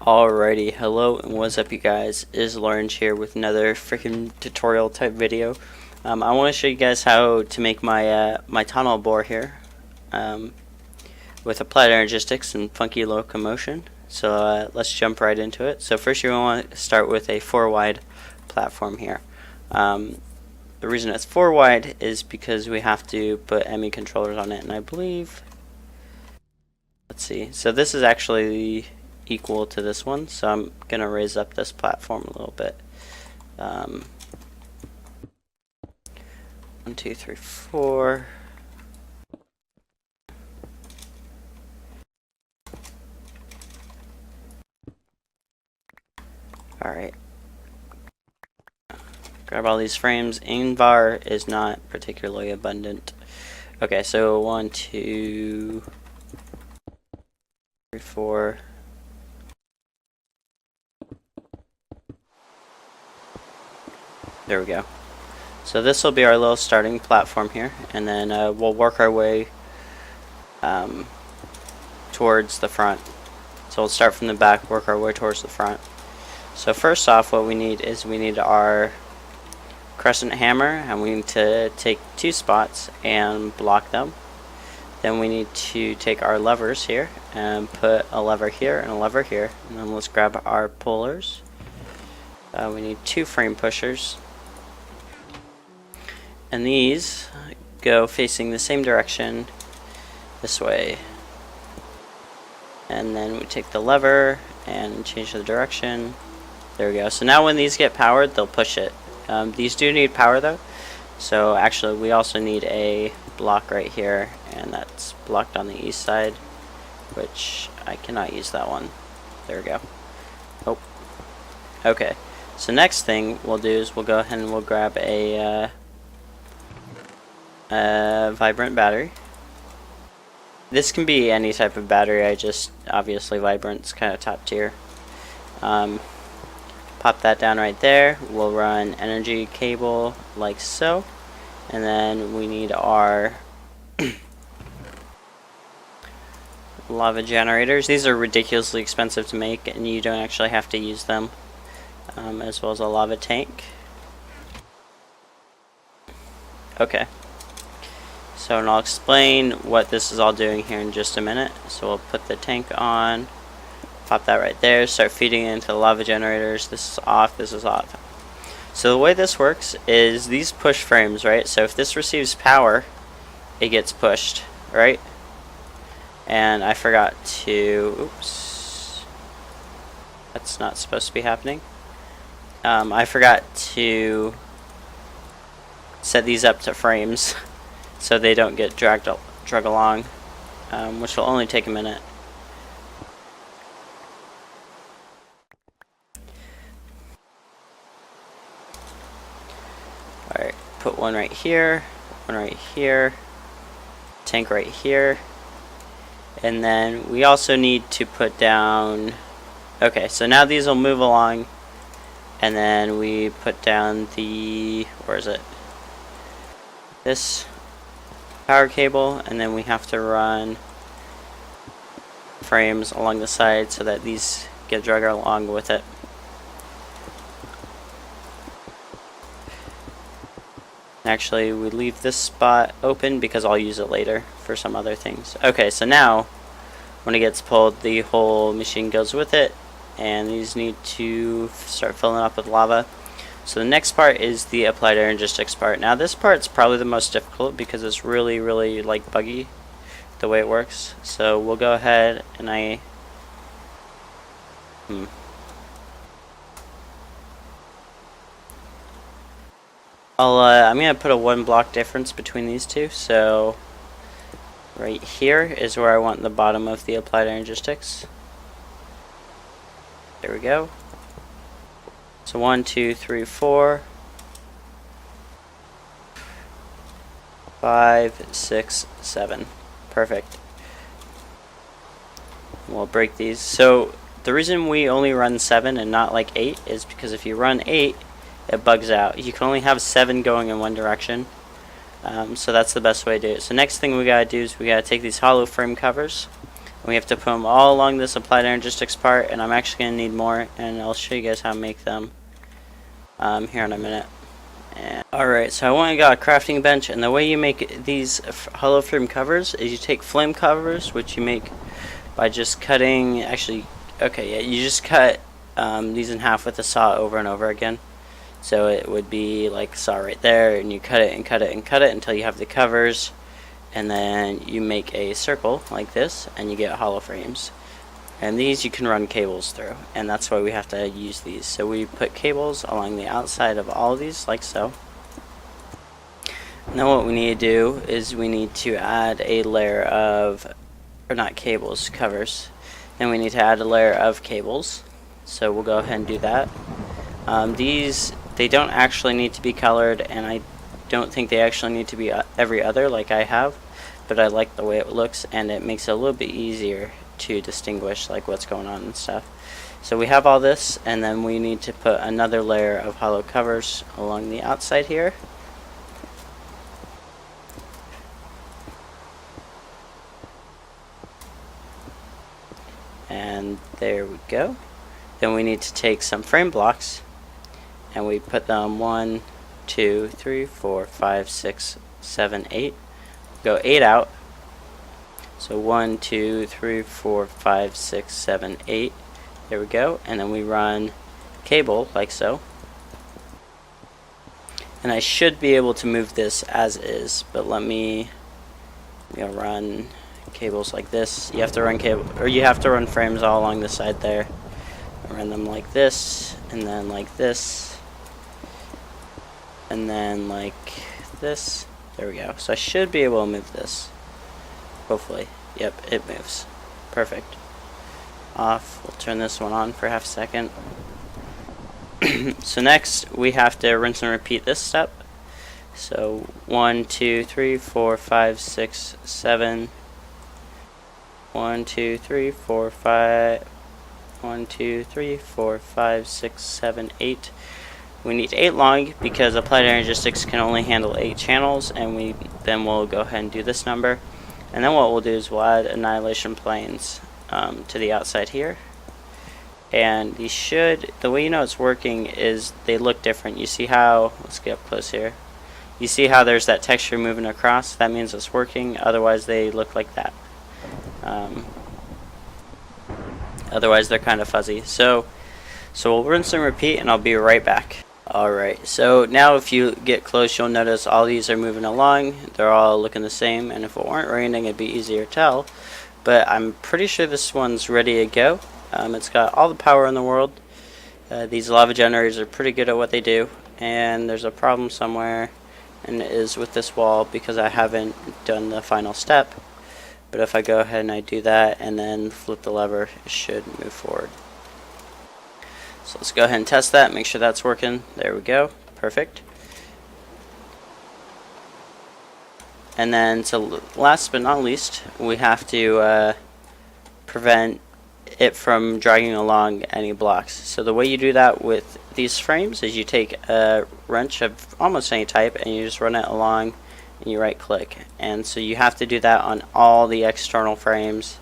Alrighty, hello and what's up you guys, is Laringe here with another freaking tutorial type video. I want to show you guys how to make my my tunnel bore here with applied energistics and funky locomotion. So let's jump right into it. So first you want to start with a 4-wide platform here. The reason it's 4-wide is because we have to put ME controllers on it, and I believe, let's see, so this is actually equal to this one, so I'm gonna raise up this platform a little bit. 1, 2, 3, 4. Alright. Grab all these frames. Mfr is not particularly abundant. Okay, so 1, 2, 3, 4. There we go. So this will be our little starting platform here, and then we'll work our way towards the front. So we'll start from the back, work our way towards the front. So first off, what we need is our Crescent Hammer, and we need to take 2 spots and block them. Then we need to take our levers here and put a lever here and a lever here, and then let's grab our pullers. We need 2 frame pushers. And these go facing the same direction this way. And then we take the lever and change the direction. There we go. So now when these get powered, they'll push it. These do need power though. So actually we also need a block right here, and that's blocked on the east side, which I cannot use that one. There we go. Oh. Okay. So next thing we'll do is we'll go ahead and we'll grab a vibrant battery. This can be any type of battery, obviously vibrant's kind of top tier. Pop that down right there. We'll run energy cable like so, and then we need our lava generators. These are ridiculously expensive to make, and you don't actually have to use them, as well as a lava tank. Okay. So, and I'll explain what this is all doing here in just a minute. So we'll put the tank on, pop that right there, start feeding it into the lava generators. This is off, this is off. So the way this works is these push frames, right? So if this receives power, it gets pushed, right? And I forgot to, oops, that's not supposed to be happening. I forgot to set these up to frames so they don't get drug along, which will only take a minute. Alright, put one right here, tank right here, and then we also need to put down, okay, so now these will move along, and then we put down the, where is it? This power cable, and then we have to run frames along the side so that these get dragged along with it. Actually, we leave this spot open because I'll use it later for some other things. Okay, so now when it gets pulled, the whole machine goes with it, and these need to start filling up with lava. So the next part is the applied energistics part. Now this part's probably the most difficult because it's really like buggy the way it works. So we'll go ahead and I'm gonna put a 1 block difference between these two. So right here is where I want the bottom of the applied energistics. There we go. So 1, 2, 3, 4, 5, 6, 7. Perfect. We'll break these. So the reason we only run 7 and not like 8 is because if you run 8, it bugs out. You can only have 7 going in one direction. So that's the best way to do it. So next thing we gotta do is we gotta take these hollow frame covers, We have to put them all along this applied Energistics part, and I'm actually going to need more, and I'll show you guys how to make them here in a minute. Alright, so I went and got a crafting bench, and the way you make these hollow frame covers is you take flame covers, which you make by just cutting, actually, okay, yeah, you just cut these in half with a saw over and over again. So it would be like a saw right there, and you cut it and cut it and cut it until you have the covers, and then you make a circle like this, and you get hollow frames. And these you can run cables through, and that's why we have to use these. So we put cables along the outside of all of these, like so. Now what we need to do is we need to add a layer of, or not cables, covers. Then we need to add a layer of cables. So we'll go ahead and do that. These, they don't actually need to be colored, and I don't think they actually need to be every other like I have, but I like the way it looks, and it makes it a little bit easier to distinguish like what's going on and stuff. So we have all this, and then we need to put another layer of hollow covers along the outside here. And there we go. Then we need to take some frame blocks, and we put them 1, 2, 3, 4, 5, 6, 7, 8. Go 8 out. So 1, 2, 3, 4, 5, 6, 7, 8. There we go. And then we run cable like so. And I should be able to move this as is, but let me run cables like this. You have to run cable, or you have to run frames all along the side there. Run them like this, and then like this, and then like this. There we go. So I should be able to move this. Hopefully. Yep, it moves. Perfect. Off. We'll turn this one on for half a second. So next we have to rinse and repeat this step. So 1, 2, 3, 4, 5, 6, 7. 1, 2, 3, 4, 5. 1, 2, 3, 4, 5, 6, 7, 8. We need 8 long because Applied Energistics can only handle 8 channels, and we'll go ahead and do this number. And then what we'll do is we'll add annihilation planes to the outside here. And these should, the way you know it's working is they look different. You see how, let's get up close here. You see how there's that texture moving across? That means it's working, otherwise they look like that. Otherwise they're kind of fuzzy. So we'll rinse and repeat, and I'll be right back. Alright, so now if you get close, you'll notice all these are moving along. They're all looking the same, and if it weren't raining, it'd be easier to tell. But I'm pretty sure this one's ready to go. It's got all the power in the world. These lava generators are pretty good at what they do, and there's a problem somewhere, and it is with this wall because I haven't done the final step. But if I go ahead and I do that and then flip the lever, it should move forward. So let's go ahead and test that, make sure that's working. There we go, perfect. And then, so last but not least, we have to prevent it from dragging along any blocks. So the way you do that with these frames is you take a wrench of almost any type and you just run it along and you right click. And so you have to do that on all the external frames.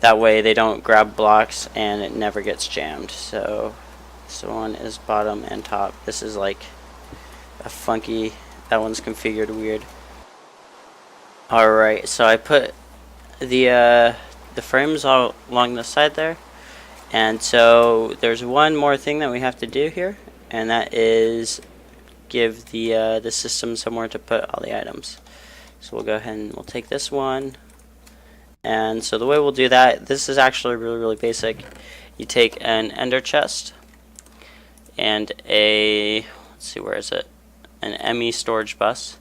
That way they don't grab blocks and it never gets jammed. So this one is bottom and top. This is like a funky, that one's configured weird. Alright, so I put the frames all along the side there, and so there's one more thing that we have to do here, and that is give the system somewhere to put all the items. So we'll go ahead and we'll take this one, and so the way we'll do that, this is actually really basic. You take an ender chest and a, let's see, where is it, an ME storage bus,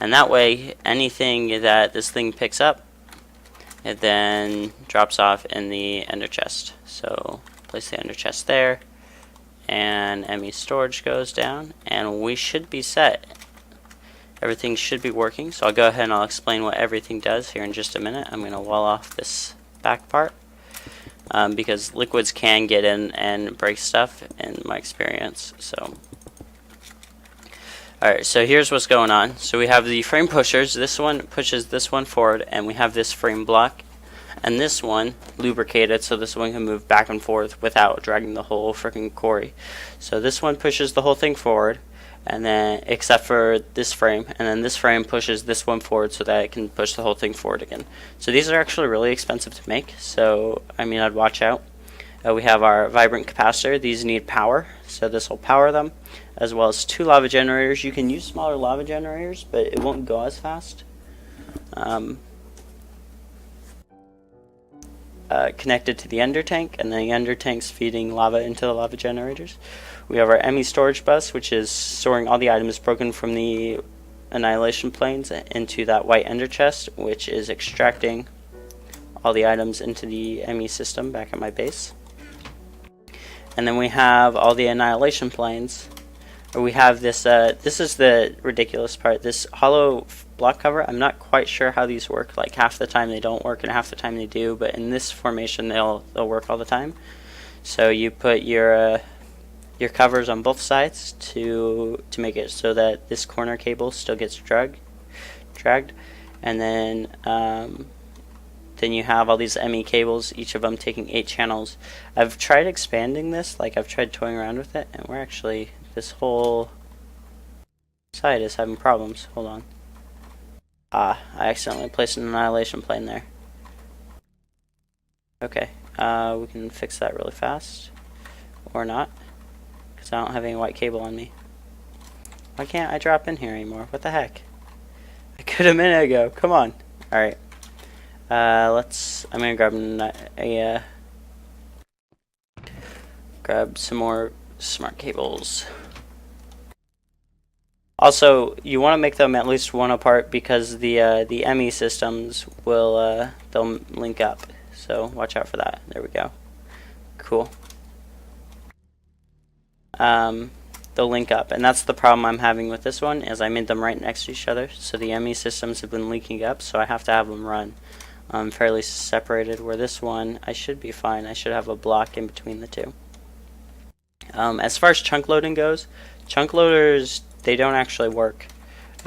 and that way anything that this thing picks up, it then drops off in the ender chest. So place the ender chest there, and ME storage goes down, and we should be set. Everything should be working. So I'll go ahead and I'll explain what everything does here in just a minute. I'm going to wall off this back part because liquids can get in and break stuff in my experience. So Alright, so here's what's going on. So we have the frame pushers. This one pushes this one forward, and we have this frame block. And this one lubricated so this one can move back and forth without dragging the whole freaking quarry. So this one pushes the whole thing forward, and then except for this frame, and then this frame pushes this one forward so that it can push the whole thing forward again. So these are actually really expensive to make, so I mean, I'd watch out. We have our vibrant capacitor. These need power, so this will power them, as well as 2 lava generators. You can use smaller lava generators, but it won't go as fast. Connected to the ender tank, and the ender tank's feeding lava into the lava generators. We have our ME storage bus, which is storing all the items broken from the annihilation planes into that white ender chest, which is extracting all the items into the ME system back at my base. And then we have all the annihilation planes. We have this, this is the ridiculous part, this hollow block cover. I'm not quite sure how these work. Like, half the time they don't work and half the time they do, but in this formation they'll work all the time. So you put your covers on both sides to make it so that this corner cable still gets dragged, and then you have all these ME cables, each of them taking 8 channels. I've tried expanding this, like I've tried toying around with it, and we're actually, this whole side is having problems. Hold on. I accidentally placed an annihilation plane there. Okay, we can fix that really fast. Or not, because I don't have any white cable on me. Why can't I drop in here anymore? What the heck? I could a minute ago. Come on. Alright. I'm gonna grab some more smart cables. Also, you want to make them at least 1 apart because the ME systems will they'll link up. So watch out for that. There we go. Cool. They'll link up, and that's the problem I'm having with this one, is I made them right next to each other, so the ME systems have been linking up, so I have to have them run fairly separated, where this one I should be fine. I should have a block in between the two. As far as chunk loading goes, chunk loaders, they don't actually work.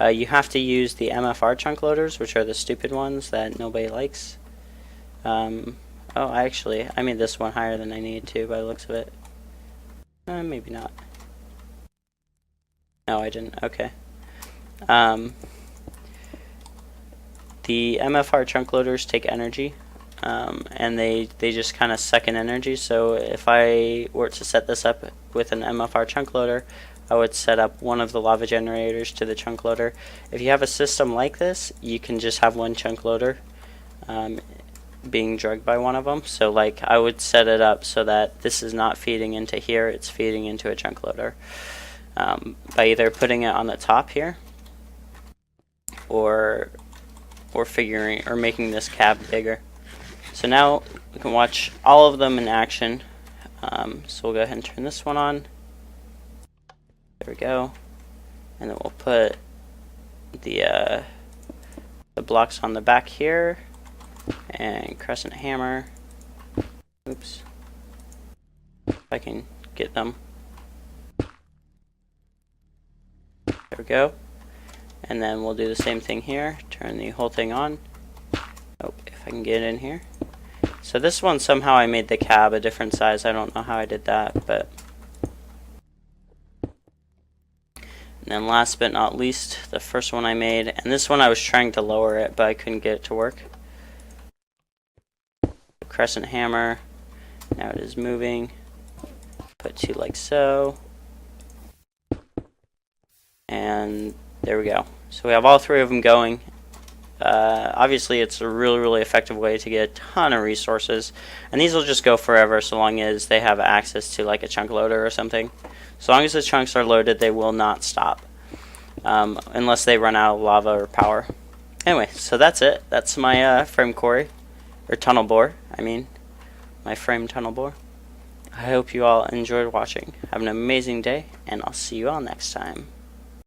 You have to use the Mfr Chunk Loaders, which are the stupid ones that nobody likes. Oh, I made this one higher than I needed to by the looks of it. Maybe not. No, I didn't. Okay. The Mfr Chunk Loaders take energy, and they just kind of suck in energy. So if I were to set this up with an Mfr Chunk Loader, I would set up one of the lava generators to the chunk loader. If you have a system like this, you can just have one chunk loader being drugged by one of them. So like, I would set it up so that this is not feeding into here, it's feeding into a chunk loader. By either putting it on the top here, or making this cab bigger. So now we can watch all of them in action. So we'll go ahead and turn this one on. There we go. And then we'll put the blocks on the back here, and Crescent Hammer. Oops. If I can get them. There we go. And then we'll do the same thing here. Turn the whole thing on. Oh, if I can get in here. So this one, somehow I made the cab a different size. I don't know how I did that, but... And then last but not least, the first one I made, and this one I was trying to lower it, but I couldn't get it to work. Crescent Hammer. Now it is moving. Put 2 like so. And there we go. So we have all 3 of them going. Obviously it's a really effective way to get a ton of resources, and these will just go forever so long as they have access to like a chunk loader or something. So long as the chunks are loaded, they will not stop unless they run out of lava or power. Anyway, so that's it. That's my frame quarry, or tunnel bore, I mean, my frame tunnel bore. I hope you all enjoyed watching. Have an amazing day, and I'll see you all next time.